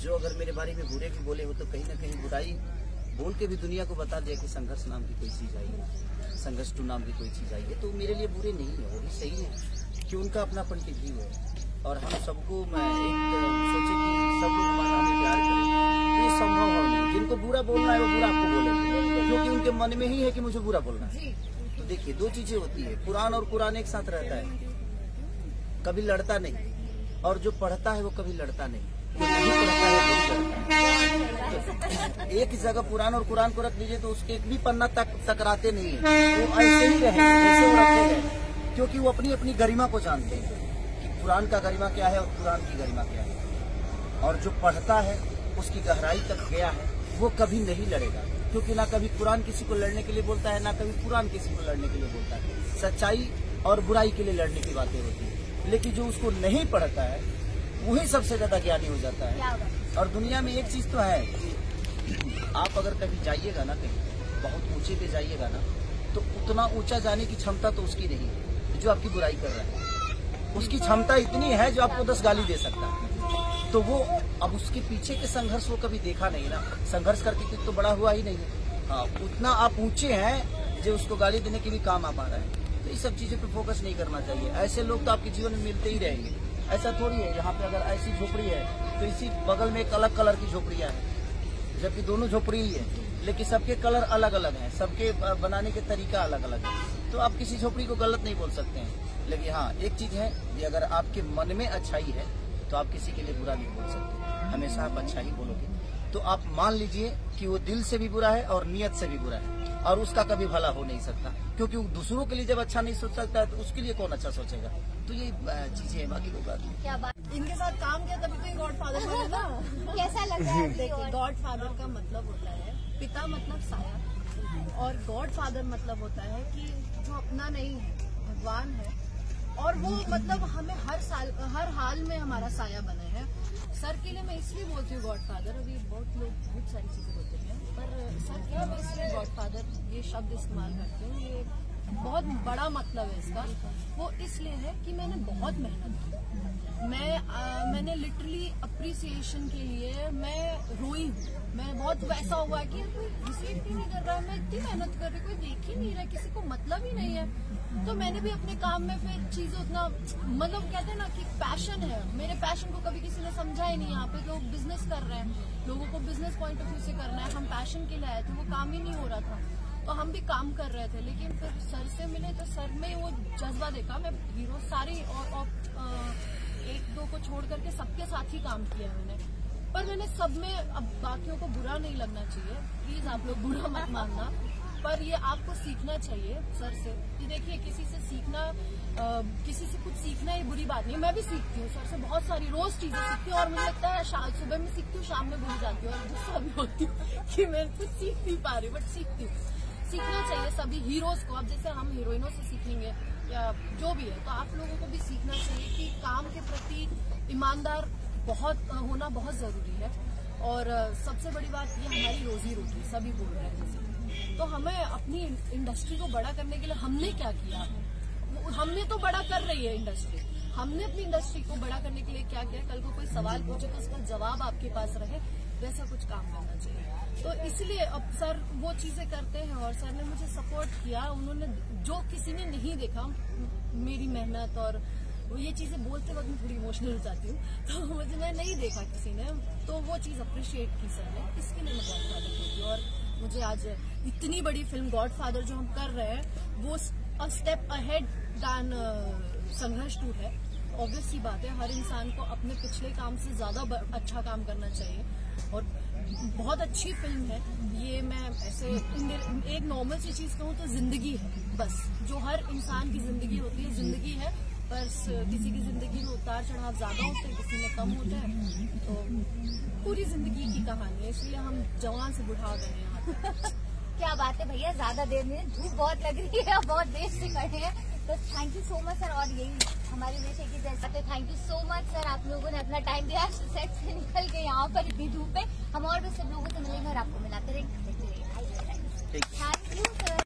जो अगर मेरे बारे में बुरे भी बोले हो तो कहीं ना कहीं बुराई बोल के भी दुनिया को बता दिया कि संघर्ष नाम की कोई चीज आई है, संघर्ष टू नाम की कोई चीज आई है, तो मेरे लिए बुरे नहीं है, वो भी सही है कि उनका अपना पॉइंट ऑफ व्यू है। और हम सबको मैं एक सोचे कि सब लोग हमारा हमें प्यार करें, तो ये संभव हो नहीं। जिनको बुरा बोलना है वो बुरा आपको बोलेंगे, क्योंकि उनके मन में ही है कि मुझे बुरा बोलना है। तो देखिए, दो चीजें होती है, कुरान और कुरान एक साथ रहता है, कभी लड़ता नहीं। और जो पढ़ता है वो कभी लड़ता नहीं, जो नहीं पढ़ता है वो लड़ता है। एक जगह कुरान और कुरान को रख लीजिए तो उसके एक भी पन्ना तक टकराते नहीं है, वो ऐसे ही रहेंगे जैसे वो रखे गए, क्योंकि वो अपनी अपनी गरिमा को जानते हैं कि कुरान का गरिमा क्या है और कुरान की गरिमा क्या है। और जो पढ़ता है उसकी गहराई तक गया है, वो कभी नहीं लड़ेगा, क्योंकि ना कभी कुरान किसी को लड़ने के लिए बोलता है, ना कभी कुरान किसी को लड़ने के लिए बोलता है। सच्चाई और बुराई के लिए लड़ने की बातें होती है, लेकिन जो उसको नहीं पढ़ता है वही सबसे ज्यादा ज्ञानी हो जाता है। और दुनिया में एक चीज तो है, आप अगर कभी जाइएगा ना, कहीं बहुत ऊंचे पे जाइएगा ना, तो उतना ऊंचा जाने की क्षमता तो उसकी नहीं है जो आपकी बुराई कर रहा है। उसकी क्षमता इतनी है जो आपको 10 गाली दे सकता है। तो वो अब उसके पीछे के संघर्ष वो कभी देखा नहीं ना, संघर्ष करके तो बड़ा हुआ ही नहीं है। हाँ, उतना आप ऊंचे हैं जो उसको गाली देने के भी काम आ पा रहा है। तो ये सब चीजों पे फोकस नहीं करना चाहिए। ऐसे लोग तो आपके जीवन में मिलते ही रहेंगे। ऐसा थोड़ी है यहाँ पे अगर ऐसी झोपड़ी है तो इसी बगल में एक अलग कलर की झोपड़ियाँ हैं, जबकि दोनों झोपड़ी ही है, लेकिन सबके कलर अलग अलग हैं, सबके बनाने के तरीका अलग अलग है। तो आप किसी झोपड़ी को गलत नहीं बोल सकते हैं। लेकिन हाँ, एक चीज है कि अगर आपके मन में अच्छाई है तो आप किसी के लिए बुरा नहीं बोल सकते, हमेशा आप अच्छा ही बोलोगे। तो आप मान लीजिए कि वो दिल से भी बुरा है और नियत से भी बुरा है, और उसका कभी भला हो नहीं सकता, क्योंकि दूसरों के लिए जब अच्छा नहीं सोच सकता है तो उसके लिए कौन अच्छा सोचेगा। तो ये चीजें हैं, बाकी कोई बात नहीं। क्या बात, इनके साथ काम किया तभी तो ये गॉडफादर बने ना। कैसा लग रहा है? देखिए, गॉडफादर का मतलब होता है पिता, मतलब साया, और गॉडफादर मतलब होता है कि जो अपना नहीं है, भगवान है, और वो मतलब हमें हर हाल में हमारा साया बने हैं। सर के लिए मैं इसलिए बोलती हूँ गॉडफादर, अभी बहुत लोग बहुत सारी चीजें बोलते हैं, पर सर के लिए मैं इसलिए गॉडफादर ये शब्द इस्तेमाल करती हूँ। ये बहुत बड़ा मतलब है इसका। वो इसलिए है कि मैंने बहुत मेहनत की, मैंने लिटरली अप्रिसिएशन के लिए मैं रोई हूँ। मैं बहुत वैसा हुआ कि कोई रिसीव भी नहीं कर रहा है, मैं इतनी मेहनत कर रही, कोई देख ही नहीं रहा, किसी को मतलब ही नहीं है। तो मैंने भी अपने काम में फिर चीजें उतना, मतलब कहते हैं ना कि पैशन है, मेरे पैशन को कभी किसी ने समझा ही नहीं। यहाँ पे लोग बिजनेस कर रहे हैं, लोगों को बिजनेस पॉइंट ऑफ व्यू से करना है, हम पैशन के लिए आए थे, वो काम ही नहीं हो रहा था, तो हम भी काम कर रहे थे। लेकिन फिर सर से मिले तो सर में वो जज्बा देखा। मैं हीरो सारी और एक दो को छोड़ करके सबके साथ ही काम किया मैंने, पर मैंने सब में, अब बाकियों को बुरा नहीं लगना चाहिए, प्लीज आप लोग बुरा मत मानना, पर ये आपको सीखना चाहिए सर से। कि देखिए, किसी से सीखना, किसी से कुछ सीखना ये बुरी बात नहीं। मैं भी सीखती हूँ सर से बहुत सारी रोज चीजें सीखती हूँ, और मुझे लगता है सुबह में सीखती हूँ, शाम में भूल जाती हूँ, और गुस्सा भी होती हूँ कि मैं कुछ सीख नहीं पा रही, बट सीखती हूँ। सीखना चाहिए सभी हीरोज को। अब जैसे हम हीरोइनों से सीखेंगे या जो भी है, तो आप लोगों को भी सीखना चाहिए कि काम के प्रति ईमानदार होना बहुत जरूरी है। और सबसे बड़ी बात ये, हमारी रोजी रोटी सभी बोल रहे हैं जैसे, तो हमें अपनी इंडस्ट्री को बड़ा करने के लिए हमने क्या किया, हमने तो बड़ा कर रही है इंडस्ट्री, हमने अपनी इंडस्ट्री को बड़ा करने के लिए क्या किया। कल को कोई सवाल पूछे तो उसका जवाब आपके पास रहे, वैसा कुछ काम करना चाहिए। तो इसलिए अब सर वो चीजें करते हैं, और सर ने मुझे सपोर्ट किया। उन्होंने, जो किसी ने नहीं देखा मेरी मेहनत, और ये चीजें बोलते वक्त मैं थोड़ी इमोशनल हो जाती हूँ, तो मुझे मैं नहीं देखा किसी ने, तो वो चीज अप्रिशिएट की सर ने, इसके लिए मैं गॉडफादर होती हूँ। और मुझे आज इतनी बड़ी फिल्म गॉडफादर जो हम कर रहे हैं, वो स्टेप अहेड दैन संघर्ष 2 है। ऑब्वियस सी बात है, हर इंसान को अपने पिछले काम से ज्यादा अच्छा काम करना चाहिए, और बहुत अच्छी फिल्म है ये। मैं ऐसे एक नॉर्मल सी चीज कहूँ तो जिंदगी है, बस जो हर इंसान की जिंदगी होती है, जिंदगी है, बस किसी की जिंदगी में उतार चढ़ाव ज्यादा होते हैं, किसी में कम होते हैं, तो पूरी जिंदगी की कहानी है, इसलिए हम जवान से बुढ़ा गए हैं। क्या बात है भैया, ज्यादा देर नहीं, धूप बहुत लग रही है, बहुत देर से खड़े हैं, तो thank you so much sir. और यही हमारे देश है कि जैसा, तो thank you so much sir, आप लोगों ने अपना टाइम दिया सेट से निकल के यहाँ पर इतनी धूप है। हम और भी सब लोगों से मिलेंगे और आपको मिलाते रहेंगे। Thank you sir.